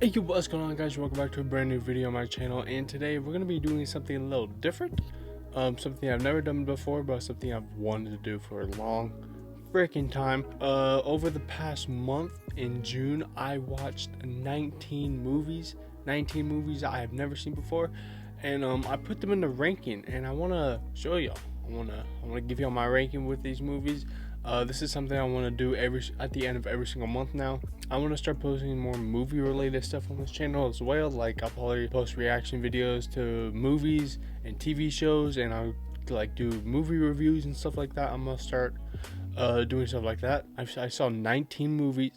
Hey, what's going on, guys? Welcome back to a brand new video on my channel, and today we're going to be doing something a little different, something I've never done before, but something I've wanted to do for a long freaking time. Over the past month in June, I watched 19 movies I have never seen before, and I put them in the ranking, and I want to show y'all. I want to give y'all my ranking with these movies. This is something I want to do at the end of every single month now. I want to start posting more movie related stuff on this channel as well. Like, I'll probably post reaction videos to movies and TV shows, and I'll like do movie reviews and stuff like that. I'm gonna start doing stuff like that. I saw 19 movies.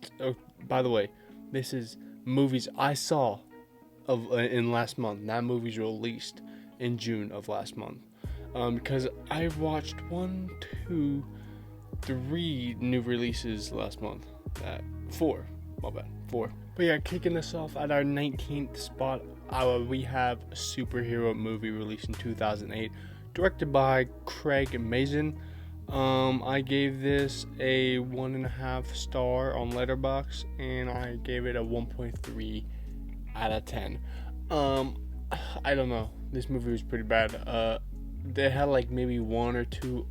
By the way, this is movies I saw in last month, not movies released in June of last month. Because I watched 3 new releases last month. 4. My bad. 4. But yeah, kicking us off at our 19th spot, we have a superhero movie released in 2008, directed by Craig Mazin. I gave this a 1.5 star on Letterboxd, and I gave it a 1.3 out of 10. I don't know. This movie was pretty bad. They had like maybe 1 or 2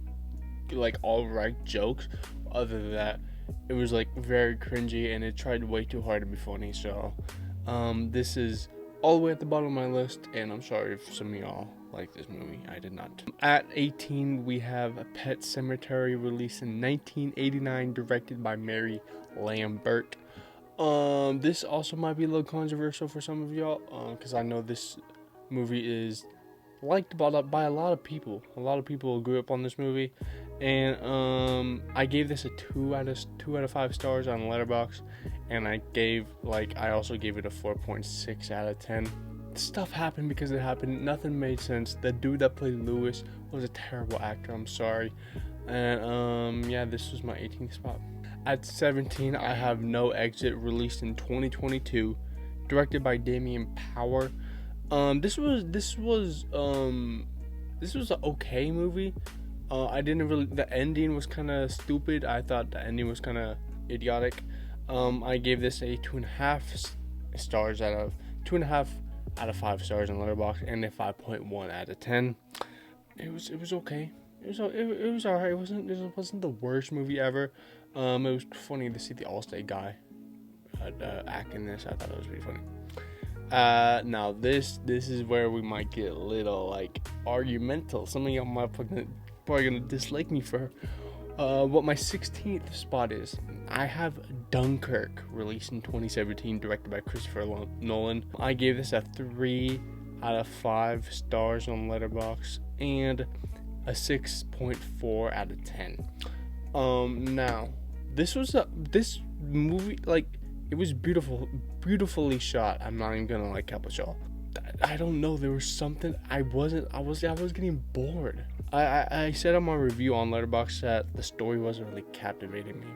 like alright jokes. Other than that, it was like very cringy, and it tried way too hard to be funny. So this is all the way at the bottom of my list, and I'm sorry if some of y'all like this movie. I did not. At 18, we have A Pet Sematary, released in 1989, directed by Mary Lambert. This also might be a little controversial for some of y'all, because I know this movie is liked by a lot of people. A lot of people grew up on this movie, and I gave this a 2 out of 5 stars on Letterboxd, and I also gave it a 4.6 out of 10. Stuff happened because it happened. Nothing made sense. The dude that played Lewis was a terrible actor. I'm sorry. And yeah, this was my 18th spot. At 17, I have No Exit, released in 2022, directed by Damien. This was an okay movie. I didn't really. The ending was kind of stupid. I thought the ending was kind of idiotic. I gave this a 2.5 stars out of 2.5 out of 5 stars on Letterboxd, and a 5.1 out of 10. It was okay. It was alright. It wasn't the worst movie ever. It was funny to see the Allstate guy act in this. I thought it was pretty funny. Now this is where we might get a little like argumental. Some of y'all might probably gonna dislike me for what my 16th spot is. I have Dunkirk, released in 2017, directed by Christopher Nolan. I gave this a 3 out of 5 stars on Letterboxd, and a 6.4 out of 10. Now this movie, like, it was beautifully shot. I'm not even gonna like help y'all. I don't know. There was something I was getting bored. I said on my review on Letterboxd that the story wasn't really captivating me.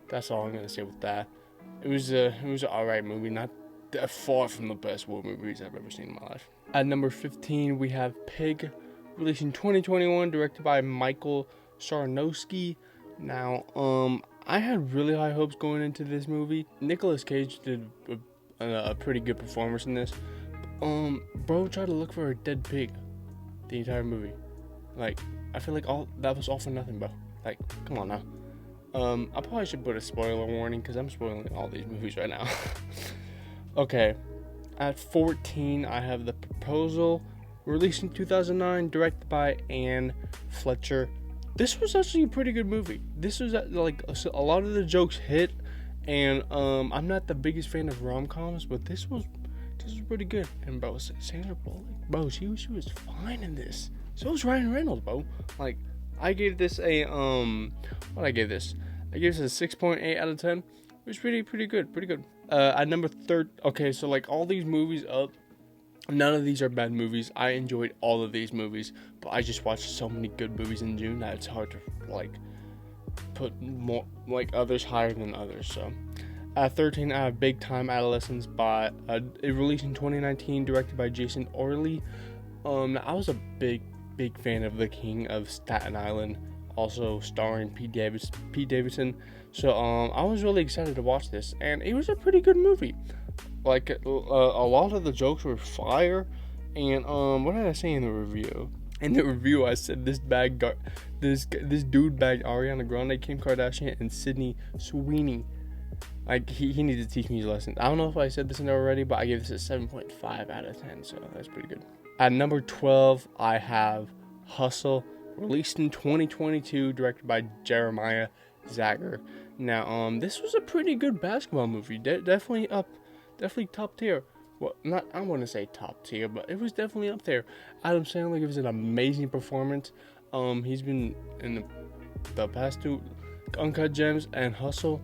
That's all I'm gonna say with that. It was an alright movie, not far from the best war movies I've ever seen in my life. At number 15, we have Pig, released in 2021, directed by Michael Sarnowski. Now, I had really high hopes going into this movie. Nicolas Cage did a pretty good performance in this. Bro tried to look for a dead pig the entire movie. Like, I feel like that was all for nothing, bro. Like, come on now. I probably should put a spoiler warning, because I'm spoiling all these movies right now. Okay. At 14, I have The Proposal, released in 2009, directed by Fletcher. This was actually a pretty good movie. This was like a lot of the jokes hit, and I'm not the biggest fan of rom-coms, but this was pretty good. And bro, Sandra Bullock, bro, she was fine in this. So was Ryan Reynolds, bro. Like, I gave this a I gave this a 6.8 out of 10. It was pretty good. At number 3, okay, so like all these movies up, none of these are bad movies. I enjoyed all of these movies, but I just watched so many good movies in June that it's hard to like put more like others higher than others. So at 13, I have Big Time Adolescence, it released in 2019, directed by Jason Orley. I was a big fan of The King of Staten Island, also starring Pete Davidson. So I was really excited to watch this, and it was a pretty good movie. Like a lot of the jokes were fire. And what did I say in the review? In the review, I said this dude bagged Ariana Grande, Kim Kardashian, and Sydney Sweeney. Like, he needs to teach me his lesson. I don't know if I said this in there already, but I gave this a 7.5 out of 10, so that's pretty good. At number 12, I have Hustle, released in 2022, directed by Jeremiah Zager. Now, this was a pretty good basketball movie. Definitely top tier. Well, I wouldn't say top tier, but it was definitely up there. Adam Sandler gives an amazing performance. He's been in the past two Uncut Gems and Hustle.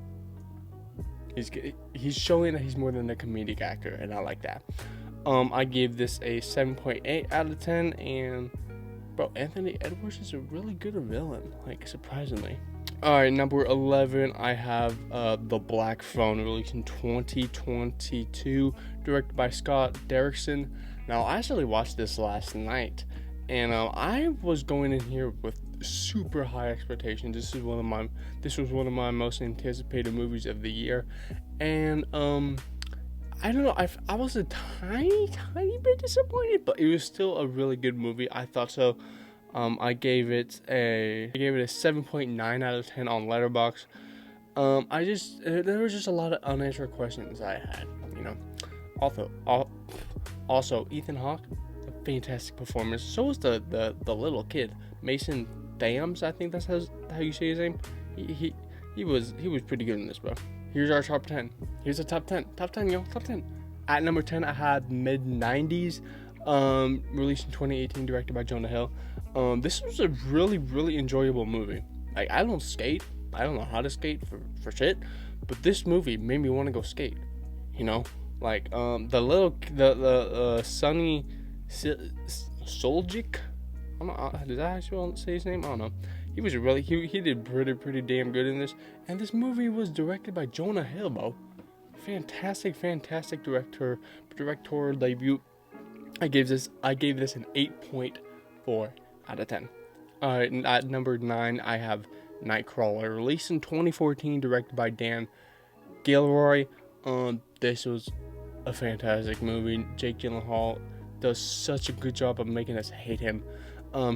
He's showing that he's more than a comedic actor, and I like that. I gave this a 7.8 out of 10, and bro, Anthony Edwards is a really good villain, like, surprisingly. Alright, number 11, I have The Black Phone, released in 2022, directed by Scott Derrickson. Now, I actually watched this last night, and I was going in here with super high expectations. This was one of my most anticipated movies of the year, and I don't know, I was a tiny bit disappointed, but it was still a really good movie. I thought so. I gave it a 7.9 out of 10 on Letterboxd. There was just a lot of unanswered questions I had, you know. Also, Ethan Hawke, a fantastic performance. So was the little kid, Mason Thames, I think that's how you say his name. He was pretty good in this, bro. Here's our top 10. Here's the top 10. Top 10, yo. Top 10. At number 10, I had Mid-90s, released in 2018, directed by Jonah Hill. This was a really enjoyable movie. Like, I don't skate. I don't know how to skate for shit. But this movie made me want to go skate. You know? Like, the Sonny Soljic. I don't know, did I actually say his name? I don't know. He was he did pretty damn good in this. And this movie was directed by Jonah Hill, bro. Fantastic directorial debut. I gave this an 8.4 out of 10. At number 9, I have Nightcrawler, released in 2014, directed by Dan Gilroy. This was a fantastic movie. Jake Gyllenhaal does such a good job of making us hate him.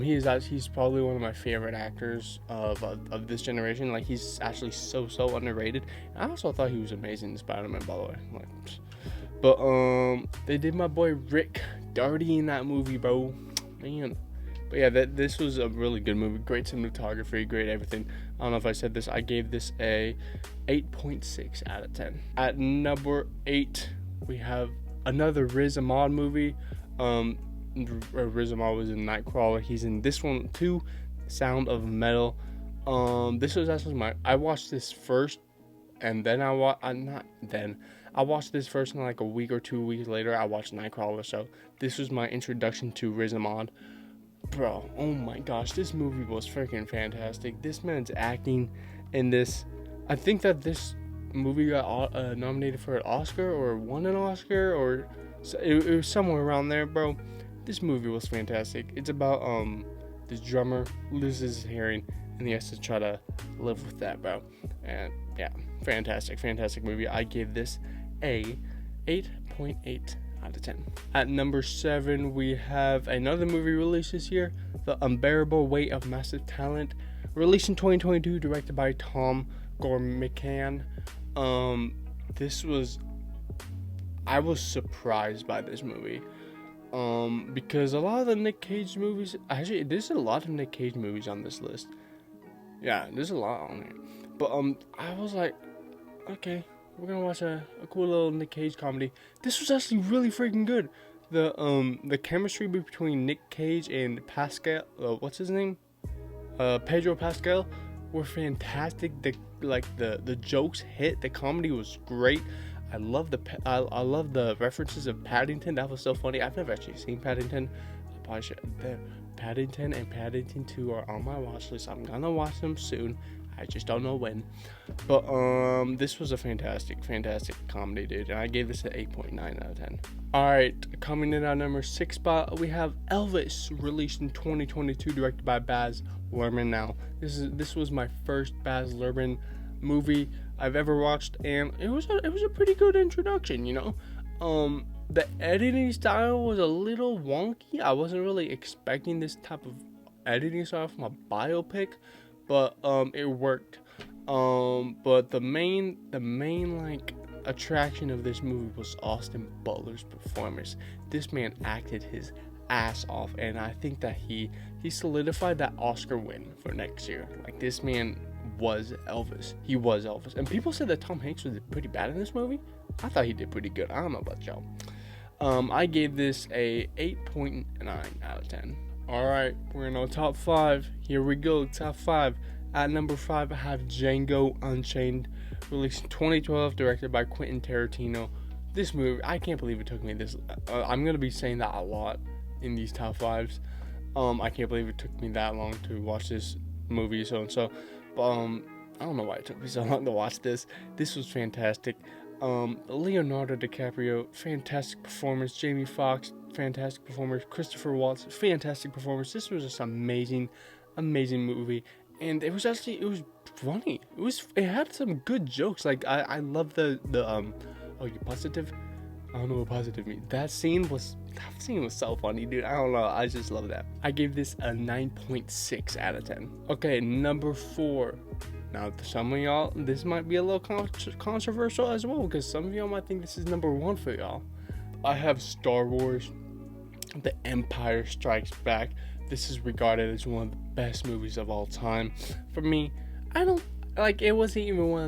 He's probably one of my favorite actors of this generation. Like, he's actually so underrated. I also thought he was amazing in Spider-Man, by the way. Like, but they did my boy Rick Darty in that movie, bro. Man. But yeah, this was a really good movie. Great cinematography, great everything. I don't know if I said this. I gave this a 8.6 out of 10. At number 8, we have another Riz Ahmed movie. Riz Ahmed was in Nightcrawler. He's in this one too, Sound of Metal. This was actually I watched this first, and then I watched this first, and like a week or 2 weeks later, I watched Nightcrawler. So this was my introduction to Riz Ahmed. Bro, oh my gosh, this movie was freaking fantastic. This man's acting in this. I think that this movie got nominated for an Oscar or won an Oscar, or it was somewhere around there, bro. This movie was fantastic. It's about this drummer loses his hearing, and he has to try to live with that, bro. And yeah, fantastic movie. I give this a 8.8 out of 10. At number 7, we have another movie released this year, The Unbearable Weight of Massive Talent, released in 2022, directed by Tom Gormican. I was surprised by this movie. Because a lot of the Nick Cage movies, actually, there's a lot of Nick Cage movies on this list. Yeah, there's a lot on there. But I was like, okay, we're gonna watch a cool little Nick Cage comedy. This was actually really freaking good. The chemistry between Nick Cage and Pascal, what's his name? Pedro Pascal, were fantastic. The jokes hit. The comedy was great. I love the references of Paddington. That was so funny. I've never actually seen Paddington. Paddington and Paddington 2 are on my watch list. I'm gonna watch them soon. I just don't know when. But this was a fantastic comedy, dude. And I gave this an 8.9 out of 10. Alright, coming in at number 6 spot, we have Elvis, released in 2022, directed by Baz Luhrmann. Now, this was my first Baz Luhrmann movie I've ever watched, and it was a pretty good introduction, you know. The editing style was a little wonky. I wasn't really expecting this type of editing style from a biopic, but it worked. But the main like attraction of this movie was Austin Butler's performance. This man acted his ass off, and I think that he solidified that Oscar win for next year. Like, this man was Elvis. He was Elvis. And people said that Tom Hanks was pretty bad in this movie. I thought he did pretty good. I don't know about y'all. I gave this a 8.9 out of 10. Alright, we're in our top 5. Here we go, top 5. At number 5, I have Django Unchained, released in 2012, directed by Quentin Tarantino. This movie, I can't believe it took me this. I'm going to be saying that a lot in these top 5s. I can't believe it took me that long to watch this movie, so and so. I don't know why it took me so long to watch this. This was fantastic. Leonardo DiCaprio, fantastic performance. Jamie Foxx, fantastic performance. Christopher Waltz, fantastic performance. This was just amazing movie, and it was funny. It had some good jokes. Like, I love the oh, you positive? I don't know what positive means. That scene was so funny, dude. I don't know. I just love that. I gave this a 9.6 out of 10. Okay, number 4. Now, to some of y'all, this might be a little controversial as well, because some of y'all might think this is number 1 for y'all. I have Star Wars, The Empire Strikes Back. This is regarded as one of the best movies of all time. For me, I don't, like, it wasn't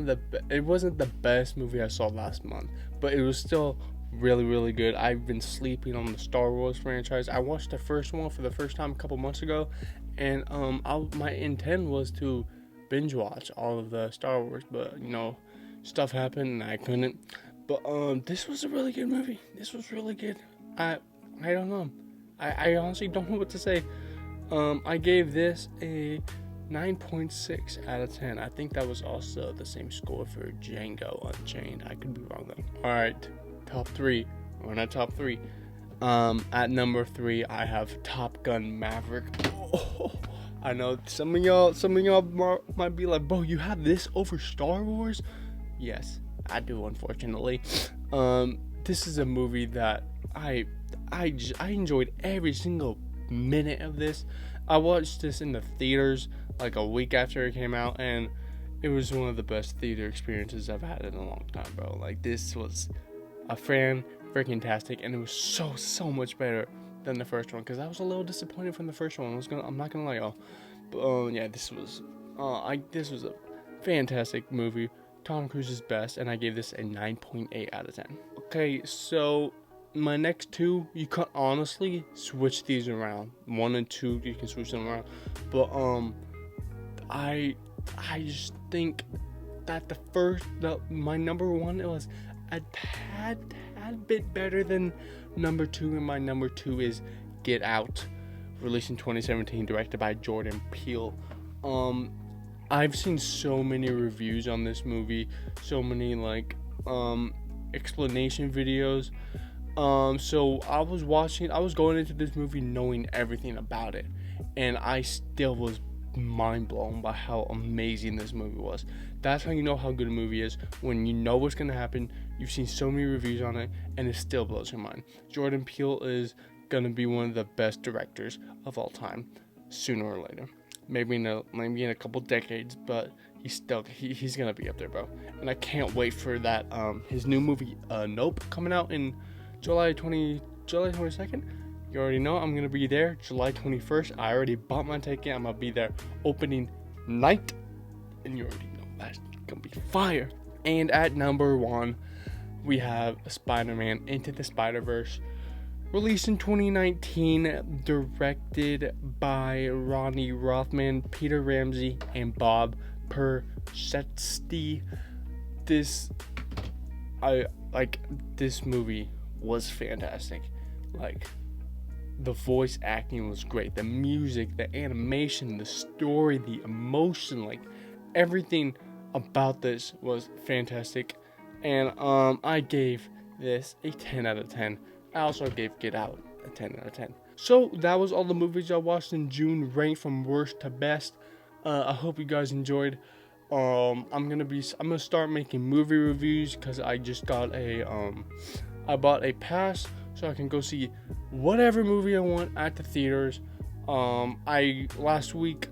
the best movie I saw last month, but it was still really good. I've been sleeping on the Star Wars franchise. I watched the first one for the first time a couple months ago, and my intent was to binge watch all of the Star Wars, but stuff happened and I couldn't. But this was a really good movie. This was really good. I don't know. I honestly don't know what to say. I gave this a 9.6 out of 10. I think that was also the same score for Django Unchained. I could be wrong though. Alright, top 3. We're not top 3. At number 3, I have Top Gun Maverick. Oh, I know some of y'all might be like, bro, you have this over Star Wars? Yes, I do, unfortunately. This is a movie that I enjoyed every single minute of this. I watched this in the theaters like a week after it came out, and it was one of the best theater experiences I've had in a long time, bro. Like, this was a freaking tastic, and it was so much better than the first one, because I was a little disappointed from the first one. I'm not gonna lie, y'all. But yeah, this was a fantastic movie. Tom Cruise's best, and I gave this a 9.8 out of 10. Okay, so my next 2, you can honestly switch these around. 1 and 2, you can switch them around. But I just think that my number 1, it was a tad bit better than number 2, and my number 2 is Get Out, released in 2017, directed by Jordan Peele. I've seen so many reviews on this movie, so many explanation videos. So I was going into this movie knowing everything about it, and I still was mind blown by how amazing this movie was. That's how you know how good a movie is, when you know what's gonna happen. You've seen so many reviews on it, and it still blows your mind. Jordan Peele is gonna be one of the best directors of all time, sooner or later. Maybe in a couple decades, but he's gonna be up there, bro. And I can't wait for that his new movie Nope coming out in July 22nd. You already know I'm gonna be there July 21st. I already bought my ticket. I'm gonna be there opening night, and you already know that's gonna be fire. And at number 1, we have Spider-Man Into the Spider-Verse, released in 2019, directed by Ronnie Rothman, Peter Ramsey, and Bob Persichetti. This movie was fantastic. Like, the voice acting was great, the music, the animation, the story, the emotion, like, everything about this was fantastic. And I gave this a 10 out of 10. I also gave Get Out a 10 out of 10. So that was all the movies I watched in June, ranked from worst to best. I hope you guys enjoyed. I'm gonna start making movie reviews, because I just got a I bought a pass so I can go see whatever movie I want at the theaters. Last week,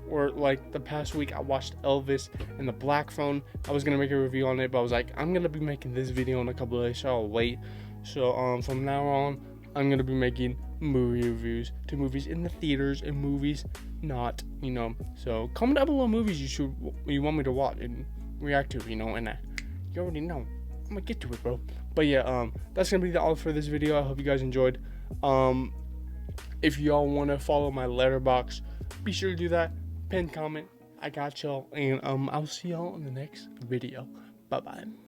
or like the past week, I watched Elvis and the Black Phone. I was gonna make a review on it, but I was like, I'm gonna be making this video in a couple of days, so I'll wait. So from now on, I'm gonna be making movie reviews to movies in the theaters and movies not, So comment down below movies you want me to watch and react to, and you already know. I'm gonna get to it, bro. But yeah, that's gonna be all for this video. I hope you guys enjoyed. If y'all wanna follow my letterbox, be sure to do that. Pin comment. I got y'all, and I'll see y'all in the next video. Bye bye.